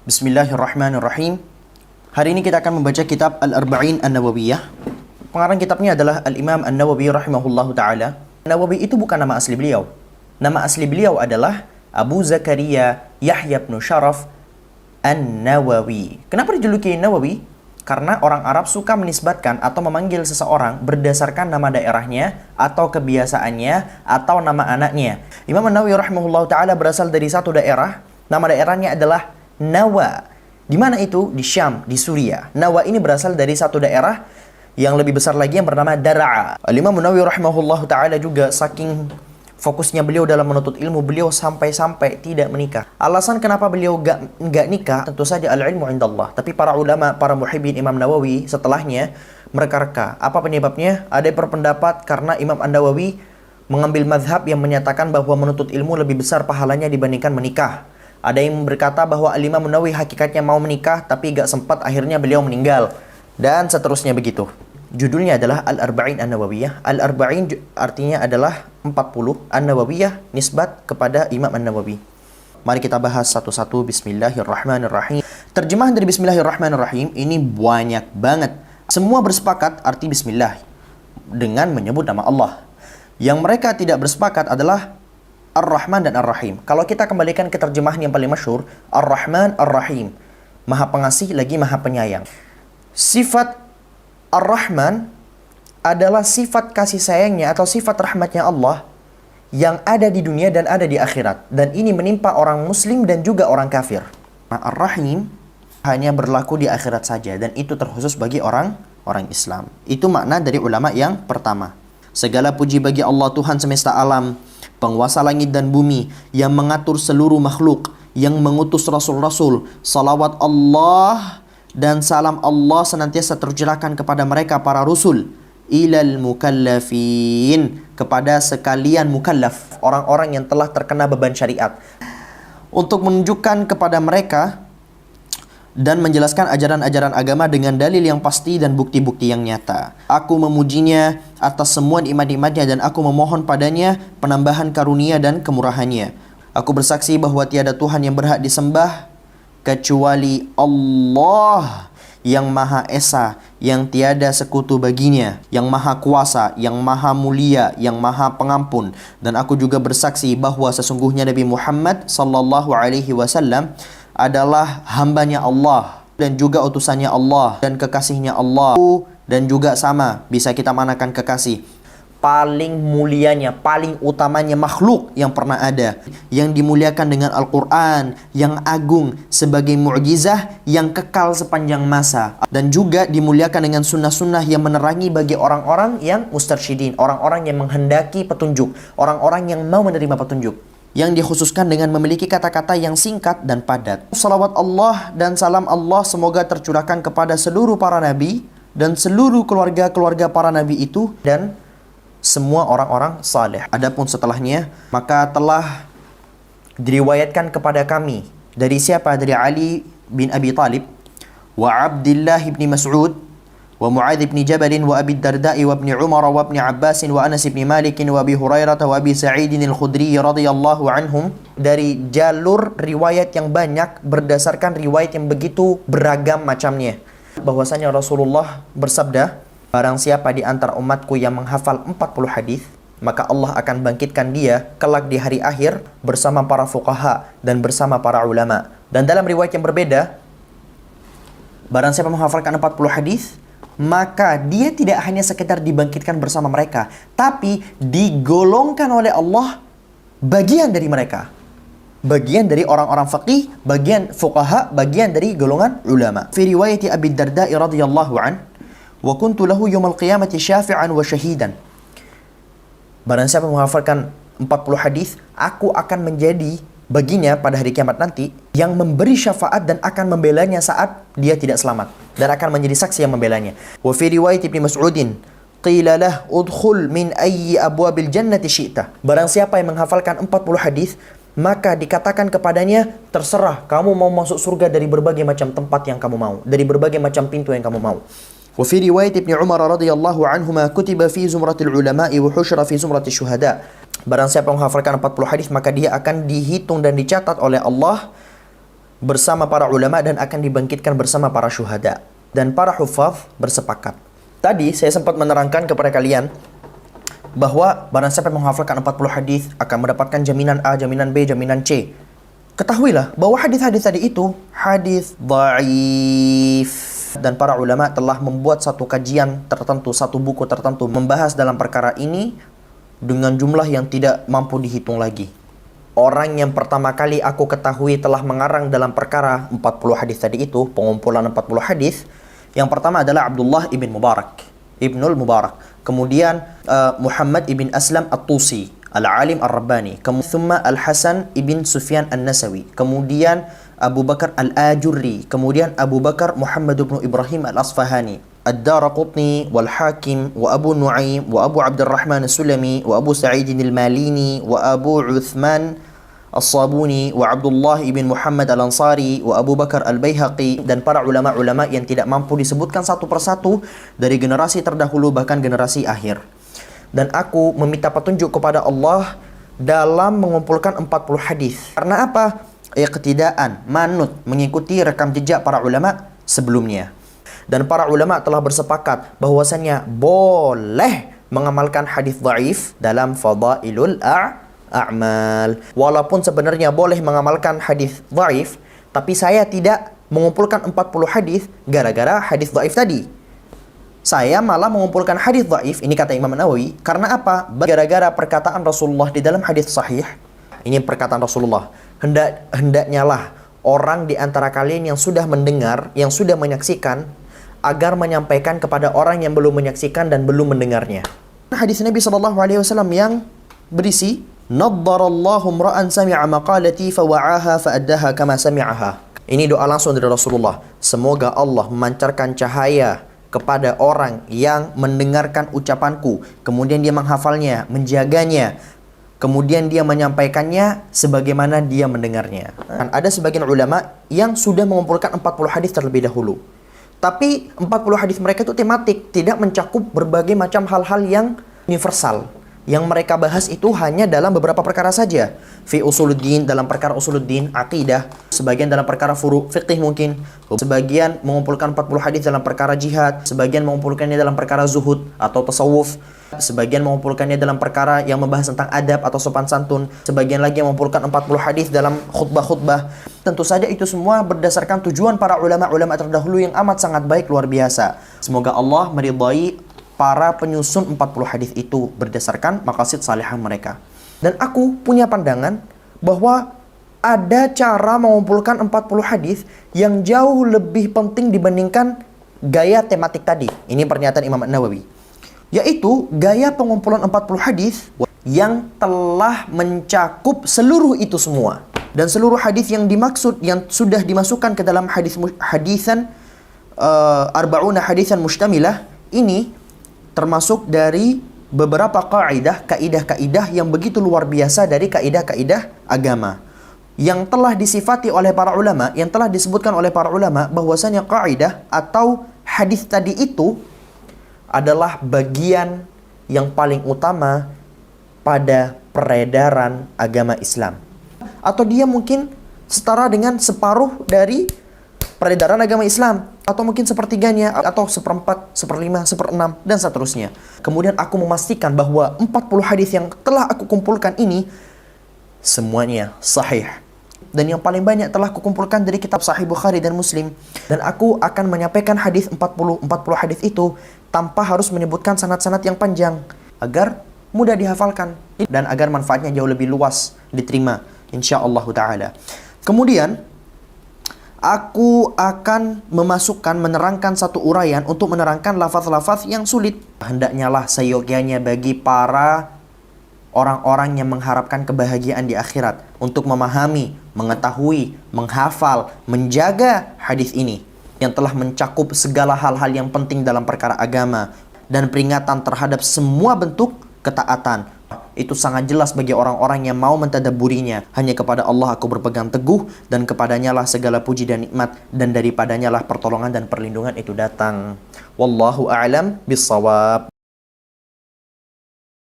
Bismillahirrahmanirrahim. Hari ini kita akan membaca kitab Al-Arba'in An-Nawawiyah. Pengarang kitabnya adalah Al-Imam An-Nawawi rahimahullahu ta'ala. Nawawi itu bukan nama asli beliau. Nama asli beliau adalah Abu Zakaria Yahya bin Sharaf An-Nawawi. Kenapa dijuluki Nawawi? Karena orang Arab suka menisbatkan atau memanggil seseorang berdasarkan nama daerahnya atau kebiasaannya atau nama anaknya. Imam An-Nawawi rahimahullahu ta'ala berasal dari satu daerah. Nama daerahnya adalah Nawa. Di mana itu? Di Syam, di Suria. Nawa ini berasal dari satu daerah yang lebih besar lagi yang bernama Dara'a. Al-Imam An-Nawawi rahimahullahu ta'ala juga saking fokusnya beliau dalam menuntut ilmu, beliau sampai-sampai tidak menikah. Alasan kenapa beliau gak nikah, tentu saja al-ilmu indallah. Tapi para ulama, para muhibbin Imam Nawawi setelahnya mereka-reka. Apa penyebabnya? Ada yang berpendapat karena Imam An-Nawawi mengambil mazhab yang menyatakan bahwa menuntut ilmu lebih besar pahalanya dibandingkan menikah. Ada yang berkata bahwa Al-Imam An-Nawawi hakikatnya mau menikah tapi gak sempat, akhirnya beliau meninggal. Dan seterusnya begitu. Judulnya adalah Al-Arba'in An-Nawawiyah. Al-Arba'in artinya adalah 40. An-Nawawiyah nisbat kepada Imam An-Nawawi. Mari kita bahas satu-satu. Bismillahirrahmanirrahim. Terjemahan dari Bismillahirrahmanirrahim ini banyak banget. Semua bersepakat arti Bismillah dengan menyebut nama Allah. Yang mereka tidak bersepakat adalah Ar-Rahman dan Ar-Rahim. Kalau kita kembalikan ke terjemahan yang paling masyhur, Ar-Rahman, Ar-Rahim. Maha pengasih lagi maha penyayang. Sifat Ar-Rahman adalah sifat kasih sayangnya atau sifat rahmatnya Allah yang ada di dunia dan ada di akhirat. Dan ini menimpa orang muslim dan juga orang kafir. Ar-Rahim hanya berlaku di akhirat saja dan itu terkhusus bagi orang Islam. Itu makna dari ulama yang pertama. Segala puji bagi Allah Tuhan semesta alam, penguasa langit dan bumi, yang mengatur seluruh makhluk, yang mengutus rasul-rasul. Salawat Allah dan salam Allah senantiasa tercurahkan kepada mereka para rasul. Ilal mukallafin, kepada sekalian mukallaf, orang-orang yang telah terkena beban syariat, untuk menunjukkan kepada mereka dan menjelaskan ajaran-ajaran agama dengan dalil yang pasti dan bukti-bukti yang nyata. Aku memujinya atas semua nikmat-nikmatnya dan aku memohon padanya penambahan karunia dan kemurahannya. Aku bersaksi bahwa tiada Tuhan yang berhak disembah kecuali Allah yang Maha Esa, yang tiada sekutu baginya, yang Maha Kuasa, yang Maha Mulia, yang Maha Pengampun. Dan aku juga bersaksi bahwa sesungguhnya Nabi Muhammad sallallahu alaihi wasallam adalah hambanya Allah dan juga utusannya Allah dan kekasihnya Allah. Dan juga sama, bisa kita manakan kekasih, paling mulianya, paling utamanya makhluk yang pernah ada, yang dimuliakan dengan Al-Quran yang agung sebagai mu'jizah yang kekal sepanjang masa, dan juga dimuliakan dengan sunnah-sunnah yang menerangi bagi orang-orang yang mustarsyidin, orang-orang yang menghendaki petunjuk, orang-orang yang mau menerima petunjuk, yang dikhususkan dengan memiliki kata-kata yang singkat dan padat. Salawat Allah dan salam Allah semoga tercurahkan kepada seluruh para nabi dan seluruh keluarga-keluarga para nabi itu dan semua orang-orang saleh. Adapun setelahnya, maka telah diriwayatkan kepada kami dari siapa? Dari Ali bin Abi Talib, wa Abdullah bin Mas'ud, wa Mu'adz bin Jabal, wa Abi Darda'i, wa Ibn Umar, wa Ibn Abbas, wa Anas bin Malik, wa Abi Hurairah, wa Abi Sa'id al-Khudri radhiyallahu anhum. Dari jalur riwayat yang banyak berdasarkan riwayat yang begitu beragam macamnya, bahwasanya Rasulullah bersabda, barang siapa di antara umatku yang menghafal 40 hadis, maka Allah akan bangkitkan dia kelak di hari akhir bersama para fuqaha dan bersama para ulama. Dan dalam riwayat yang berbeda, barang siapa menghafalkan 40 hadis, maka dia tidak hanya sekedar dibangkitkan bersama mereka, tapi digolongkan oleh Allah bagian dari mereka. Bagian dari orang-orang faqih, bagian fuqaha, bagian dari golongan ulama. Fi riwayat Abi Darda'i radhiyallahu an, wa kuntu lahu yawmal qiyamati syafi'an wa syahidan. Barang siapa menghafalkan 40 hadis, aku akan menjadi baginya pada hari kiamat nanti yang memberi syafaat dan akan membelanya saat dia tidak selamat, dan akan menjadi saksi yang membelanya. Wa fi riwayat Ibnu Mas'udin qila lah udkhul min ayyi abwabil jannati syi'ta. Barang siapa yang menghafalkan 40 hadis, maka dikatakan kepadanya, terserah kamu mau masuk surga dari berbagai macam tempat yang kamu mau, dari berbagai macam pintu yang kamu mau. Wa fi riwayat Ibnu Umar radhiyallahu anhuma kutiba fi zumratil ulama'i wa husyira fi zumratil syuhada. Barang siapa menghafalkan 40 hadis, maka dia akan dihitung dan dicatat oleh Allah bersama para ulama dan akan dibangkitkan bersama para syuhada. Dan para hufaz bersepakat. Tadi saya sempat menerangkan kepada kalian bahwa barang siapa yang menghafalkan 40 hadis akan mendapatkan jaminan A, jaminan B, jaminan C. Ketahuilah bahwa hadis-hadis tadi itu hadis dhaif. Dan para ulama telah membuat satu kajian tertentu, satu buku tertentu membahas dalam perkara ini dengan jumlah yang tidak mampu dihitung lagi. Orang yang pertama kali aku ketahui telah mengarang dalam perkara 40 hadis tadi itu, pengumpulan 40 hadis, yang pertama adalah Abdullah ibn Mubarak, Ibnul Mubarak. Kemudian Muhammad ibn Aslam At-Tusi, Al-Alim Ar-Rabbani. Kemudian Al-Hasan ibn Sufyan An-Nasawi. Kemudian Abu Bakar Al-Ajurri. Kemudian Abu Bakar Muhammad ibn Ibrahim Al-Asfahani. Ad-Daraqutni wal-Hakim wa Abu Nu'aim wa Abu Abdurrahman As-Sulami wa Abu Sa'id Al-Malini wa Abu Uthman As-Sabuni wa Abdullah ibn Muhammad Al-Ansari wa Abu Bakar Al-Baihaqi, dan para ulama-ulama yang tidak mampu disebutkan satu persatu dari generasi terdahulu bahkan generasi akhir. Dan aku meminta petunjuk kepada Allah dalam mengumpulkan 40 hadis. Karena apa? Iqtidaan, manut, mengikuti rekam jejak para ulama sebelumnya. Dan para ulama telah bersepakat bahwasannya boleh mengamalkan hadis dhaif dalam fadailul a'mal. Walaupun sebenarnya boleh mengamalkan hadis dhaif, tapi saya tidak mengumpulkan 40 hadis gara-gara hadis dhaif tadi. Saya malah mengumpulkan hadis dhaif, ini kata Imam Nawawi, karena apa? Gara-gara perkataan Rasulullah di dalam hadis sahih. Ini perkataan Rasulullah. Hendaknya lah orang di antara kalian yang sudah mendengar, yang sudah menyaksikan, agar menyampaikan kepada orang yang belum menyaksikan dan belum mendengarnya. Hadis Nabi SAW yang berisi, Naddarallahu mra'an sami'a maqalati fawa'aha fa'addaha kama sami'aha. Ini doa langsung dari Rasulullah. Semoga Allah memancarkan cahaya kepada orang yang mendengarkan ucapanku, kemudian dia menghafalnya, menjaganya, kemudian dia menyampaikannya sebagaimana dia mendengarnya. Dan ada sebagian ulama yang sudah mengumpulkan 40 hadis terlebih dahulu. Tapi 40 hadis mereka itu tematik, tidak mencakup berbagai macam hal-hal yang universal. Yang mereka bahas itu hanya dalam beberapa perkara saja. Fi usuluddin, dalam perkara usuluddin, aqidah, sebagian dalam perkara furu', fiqh mungkin, sebagian mengumpulkan 40 hadis dalam perkara jihad, sebagian mengumpulkannya dalam perkara zuhud atau tasawuf, sebagian mengumpulkannya dalam perkara yang membahas tentang adab atau sopan santun, sebagian lagi yang mengumpulkan 40 hadis dalam khutbah-khutbah. Tentu saja itu semua berdasarkan tujuan para ulama-ulama terdahulu yang amat sangat baik, luar biasa. Semoga Allah meridai para penyusun 40 hadis itu berdasarkan maqasid salihah mereka. Dan aku punya pandangan bahwa ada cara mengumpulkan 40 hadis yang jauh lebih penting dibandingkan gaya tematik tadi. Ini pernyataan Imam Nawawi. Yaitu gaya pengumpulan 40 hadis yang telah mencakup seluruh itu semua. Dan seluruh hadis yang dimaksud, yang sudah dimasukkan ke dalam hadisan arba'una hadisan mustamilah ini, termasuk dari beberapa kaidah-kaidah yang begitu luar biasa dari kaidah-kaidah agama. Yang telah disifati oleh para ulama, yang telah disebutkan oleh para ulama bahwasanya kaidah atau hadis tadi itu adalah bagian yang paling utama pada peredaran agama Islam. Atau dia mungkin setara dengan separuh dari peredaran agama Islam, atau mungkin sepertiganya, atau seperempat, seperlima, seperenam, dan seterusnya. Kemudian aku memastikan bahwa 40 hadis yang telah aku kumpulkan ini semuanya sahih. Dan yang paling banyak telah kukumpulkan dari kitab Sahih Bukhari dan Muslim. Dan aku akan menyampaikan hadis 40 hadis itu tanpa harus menyebutkan sanad-sanad yang panjang, agar mudah dihafalkan dan agar manfaatnya jauh lebih luas diterima insyaallah taala. Kemudian aku akan menerangkan satu uraian untuk menerangkan lafaz-lafaz yang sulit. Hendaknya lah seyogyanya bagi para orang-orang yang mengharapkan kebahagiaan di akhirat untuk memahami, mengetahui, menghafal, menjaga hadis ini yang telah mencakup segala hal-hal yang penting dalam perkara agama dan peringatan terhadap semua bentuk ketaatan. Itu sangat jelas bagi orang-orang yang mau mentadabburinya. Hanya kepada Allah aku berpegang teguh, dan kepadanya lah segala puji dan nikmat, dan daripadanya lah pertolongan dan perlindungan itu datang. Wallahu a'lam bissawab.